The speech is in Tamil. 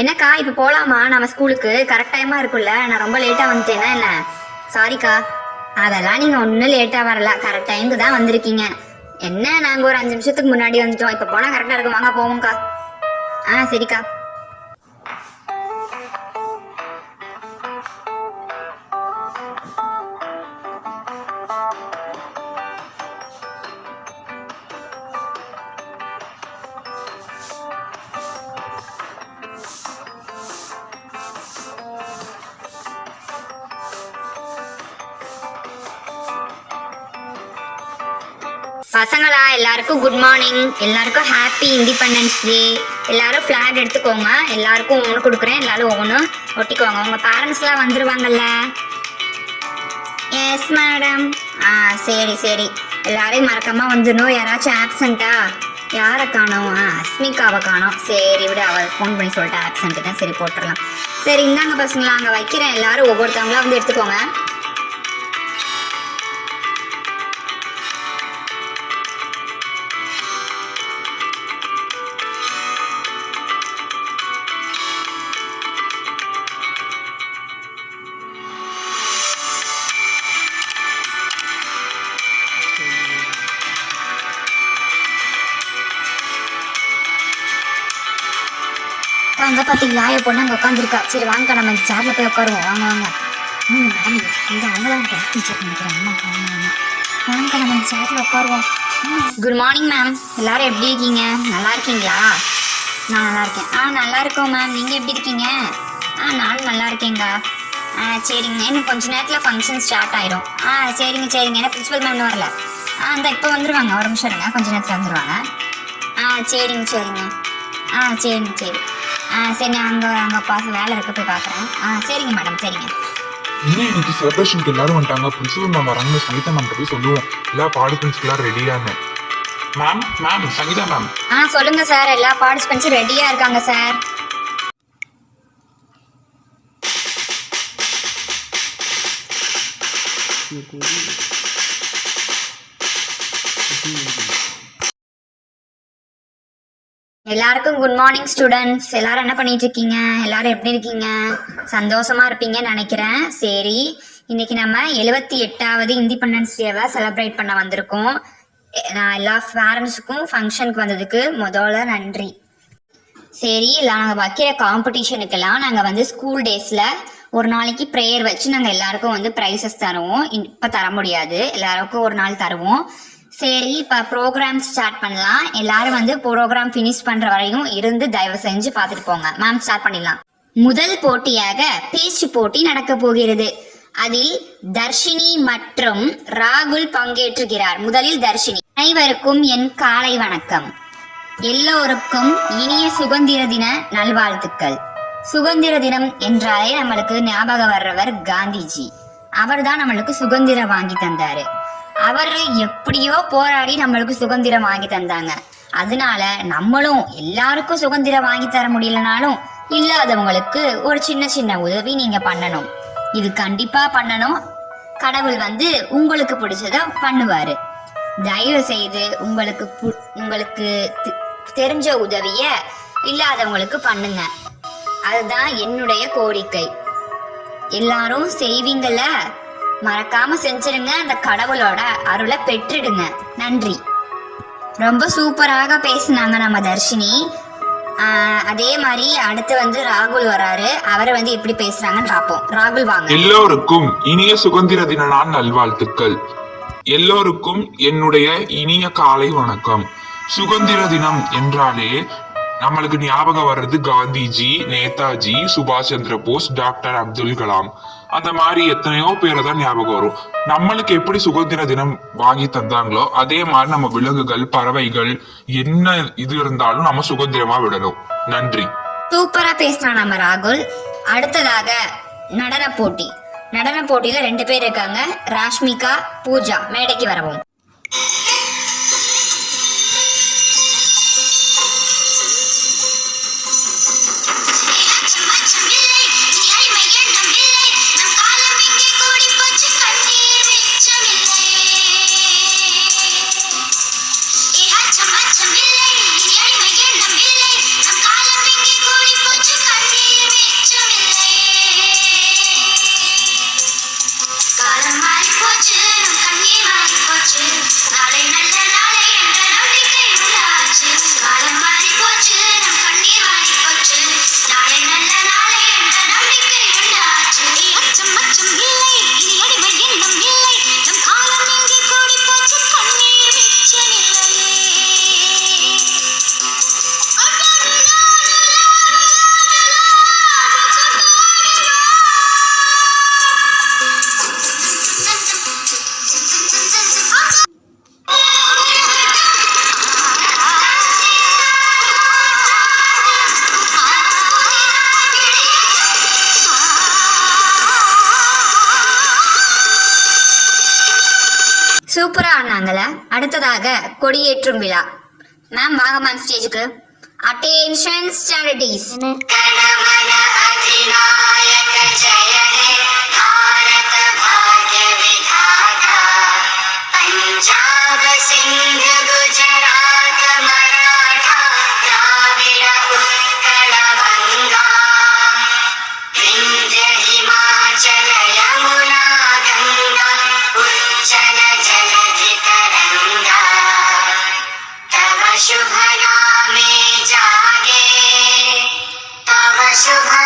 என்னக்கா இப்போ போகலாமா நம்ம ஸ்கூலுக்கு? கரெக்ட் டைமாக இருக்குல்ல? நான் ரொம்ப லேட்டாக வந்துட்டேன்னா என்ன? சாரிக்கா. அதெல்லாம் நீங்கள் ஒன்றும் லேட்டாக வரல, கரெக்ட் டைமுக்கு தான் வந்திருக்கீங்க. என்ன நாங்கள் ஒரு 5 நிமிஷத்துக்கு முன்னாடி வந்துட்டோம். இப்போ போனால் கரெக்டாக இருக்கும், வாங்க போவோம்க்கா. சரிக்கா. பசங்களா எல்லாருக்கும் குட் மார்னிங், எல்லாருக்கும் ஹாப்பி இண்டிபெண்டன்ஸ் டே. எல்லாரும் ஃப்ளாக் எடுத்துக்கோங்க, எல்லாருக்கும் ஒவ்வொன்று கொடுக்குறேன், எல்லாரும் ஒவ்வொன்று ஒட்டிக்கோங்க. உங்கள் பேரண்ட்ஸ்லாம் வந்துடுவாங்கல்ல? Yes madam. சரி சரி, எல்லாரையும் மறக்காம வந்துடணும். யாராச்சும் ஆப்சண்ட்டா? யாரை காணோம்? அஸ்மிகாவை காணோம். சரி விட, அவள் ஃபோன் பண்ணி சொல்லிட்டு ஆப்சண்ட்டு தான், சரி போட்டுடலாம். சரி இந்தாங்க பசங்களா, அங்கே வைக்கிறேன், எல்லாரும் ஒவ்வொருத்தவங்களா வந்து எடுத்துக்கோங்க. அங்கே பார்த்தீங்களா, என் பொண்ணு அங்கே உட்காந்துருக்கா. சரி வாங்க, நம்ம இந்த சேர்ல போய் உட்காருவோம். வாங்க வாங்க. மேம் இங்கே அவங்க தான் கிளாஸ் டீச்சர் நினைக்கிறேன். அம்மா வாங்க, நம்ம இந்த சேர்ல உட்காருவோம். குட் மார்னிங் மேம், எல்லாரும் எப்படி இருக்கீங்க? நல்லா இருக்கீங்களா? நான் நல்லா இருக்கேன். நல்லா இருக்கோம் மேம், நீங்கள் எப்படி இருக்கீங்க? நானும் நல்லா இருக்கேங்க. சரிங்க, இன்னும் கொஞ்சம் நேரத்தில் ஃபங்க்ஷன் ஸ்டார்ட் ஆயிடும். சரிங்க சரிங்க. ஏன்னா பிரின்சிபல் மேம் வரல. அந்த இப்போ வந்துடுவாங்க, ஒரு நிமிஷம் இருங்க, கொஞ்சம் நேரத்தில் வந்துடுவாங்க. சரிங்க சரிங்க. சரிங்க சரி. சரி, அங்கே பார்த்து வேலை இருக்க போய் பார்க்குறேன். சரிங்க மேடம், சரிங்க. இன்னும் இன்னைக்கு செலிப்ரேஷனுக்கு எல்லாரும் வந்துட்டாங்க. பிரின்சிபல் மேம் வராங்க, சங்கீதா மேம் போய் சொல்லுவோம் எல்லா பார்ட்டிசிபென்ட்ஸ்க்குலாம் ரெடியானு. Ma'am Sangeetha ma'am. சொல்லுங்க சார், எல்லா பார்ட்டிசிபென்ட்ஸும் ரெடியா இருக்காங்க சார். எல்லாருக்கும் குட் மார்னிங் ஸ்டூடெண்ட்ஸ். எல்லாரும் என்ன பண்ணிட்டு இருக்கீங்க? எல்லாரும் எப்படி இருக்கீங்க? சந்தோஷமா இருப்பீங்கன்னு நினைக்கிறேன். சரி, இன்னைக்கு நம்ம 78வது இண்டிபெண்டன்ஸ் டேவை செலிப்ரேட் பண்ண வந்திருக்கோம். நான் எல்லா பேரண்ட்ஸுக்கும் ஃபங்க்ஷனுக்கு வந்ததுக்கு முதல்ல நன்றி. சரி, இல்லை நாங்கள் வைக்கிற காம்படிஷனுக்கெல்லாம் நாங்கள் வந்து ஸ்கூல் டேஸில் ஒரு நாளைக்கு ப்ரேயர் வச்சு நாங்கள் எல்லாருக்கும் வந்து ப்ரைஸஸ் தருவோம். இப்போ தர முடியாது, எல்லாருக்கும் ஒரு நாள் தருவோம். சரி, இப்போ ப்ரோக்ராம் ஸ்டார்ட் பண்ணலாம். எல்லாரும் வந்து ப்ரோக்ராம் ஃபினிஷ் பண்ணுற வரையும் இருந்து தயவு செஞ்சு பார்த்துட்டு போங்க. மேம் ஸ்டார்ட் பண்ணிடலாம். முதல் போட்டியாக பேச்சு போட்டி நடக்க போகிறது. அதில் தர்ஷினி மற்றும் ராகுல் பங்கேற்றுகிறார். முதலில் தர்ஷினி. அனைவருக்கும் என் காலை வணக்கம். எல்லோருக்கும் இனிய சுதந்திர தின நல்வாழ்த்துக்கள். சுதந்திர தினம் என்றாலே நம்மளுக்கு ஞாபகம் வர்றவர் காந்திஜி. அவர் தான் நம்மளுக்கு சுதந்திரம் வாங்கி தந்தாரு. அவர் எப்படியோ போராடி நம்மளுக்கு சுதந்திரம் வாங்கி தந்தாங்க. அதனால நம்மளும் எல்லாருக்கும் சுதந்திரம் வாங்கி தர முடியலனாலும் இல்லாதவங்களுக்கு ஒரு சின்ன சின்ன உதவி நீங்க பண்ணணும். இது கண்டிப்பா பண்ணணும். கடவுள் வந்து உங்களுக்கு பிடிச்சத பண்ணுவாரு. தயவு செய்து உங்களுக்கு தெரிஞ்ச உதவிய இல்லாதவங்களுக்கு பண்ணுங்க. அதுதான் என்னுடைய கோரிக்கை. எல்லாரும் செய்வீங்கல்ல? மறக்காம செஞ்சிருங்க. அந்த கடவுளோட அருளை பெற்றுடுங்க. நன்றி. ரொம்ப சூப்பராக பேசினாங்க நம்ம தர்ஷினி. அதே மாதிரி அடுத்து வந்து ராகுல் வராரு. அவரை வந்து எப்படி பேசுறாங்கன்னு பார்ப்போம். ராகுல் வாங்க. எல்லோருக்கும் இனிய சுதந்திர தின நாள் நல்வாழ்த்துக்கள். எல்லோருக்கும் என்னுடைய இனிய காலை வணக்கம். சுதந்திர தினம் என்றாலே நம்மளுக்கு ஞாபகம் வர்றது காந்திஜி, நேதாஜி, சுபாஷ் சந்திர போஸ், டாக்டர் அப்துல் கலாம், அந்த மாதிரி எத்தனையோ பேரை தான் ஞாபகம் வரும். நம்மளுக்கு எப்படி சுதந்திர தினம் வாங்கி தந்தாங்களோ அதே மாதிரி நம்ம விலங்குகள், பறவைகள் என்ன இது இருந்தாலும் நம்ம சுதந்திரமா விடணும். நன்றி. சூப்பரா பேசினா நம்ம ராகுல். அடுத்ததாக நடன போட்டி. நடன போட்டியில 2 பேர் இருக்காங்க, ராஷ்மிகா, பூஜா. மேடைக்கு வரவும். அச்சம் இல்லை, இனி அடிமை எண்ணம் இல்லை, நம் காலம் எங்கே கூடி போச்சு கண்ணீர் சூப்பரா ஆனாங்கல்ல. அடுத்ததாக கொடியேற்றும் விழா. மேம் வாங்க மேம் ஸ்டேஜுக்கு. அட்டென்ஷன் ஸ்டாண்டர்டீஸ். पंजाब सिंध गुजरात मराठा द्राविड उत्कल बंगा विंध्य हिमाचल यमुना गंगा उच्चल जलधि तरंगा तव शुभ नामे जागे तव शुभ